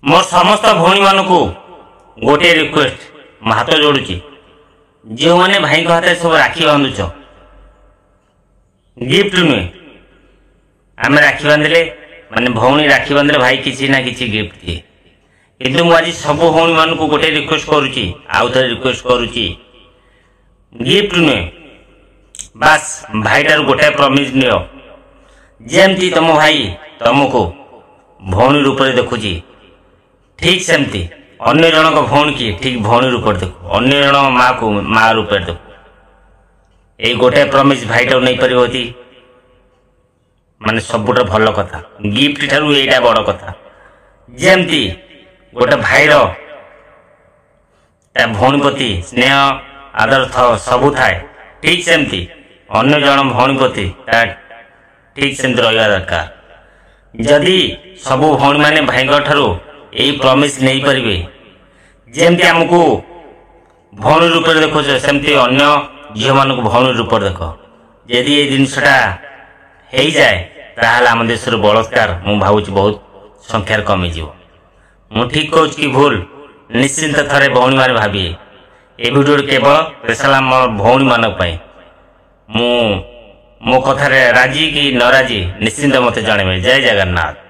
मोर समस्त भौणी मान को गोटे रिक्वेस्ट हाथ जोड़ुची जो मैंने भाई हाथ सब राखी बांधुच गिफ्ट नुहे आम राखी बांधले माने भौणी राखी बांधले भाई किसी ना किसी गिफ्ट दिए किंतु मुझे सब भौणी मान को गोटे रिक्वेस्ट करुची आउ थे रिक्वेस्ट करुची गिफ्ट नुहे बास भाई टार गोटे प्रमिज नियो जेमती तुम भाई तुमको भौणी रूप में देखुची ठीक सेमती अन्य जनक भौणी की ठीक भौणी रूप देखो अन्य जन माँ को माँ रूप देखो ये गोटे प्रमिज भाईटा नहीं पारि माने सबुठ भल कथा गिफ्ट ठारू यहीटा बड़ कथा जेमती गोटे भाईर भौणी प्रति स्नेह आदर सबू थाए ठीक सेमती अन्य जन भौणी प्रति ठीक सेमती रहा दरकार जदि सबू भौणी माने भाई ठारू यही प्रमिस नहीं पारे जेमती आमको भौणी रूप देखो सेमती अन्य झील मान भौणी रूप देख यदि ये जिनसा हो जाए ताहले आम देश बलात्कार मु भावुँ बहुत संख्यार कमिज मु ठीक कहूँ कि भूल निश्चिंत थे भौणी मैंने भाविए ये भिडियो केवल स्पेशल आम भौणी मान मो कथार राजी कि न राजी निश्चिंत मत जनइबे। जय जगन्नाथ।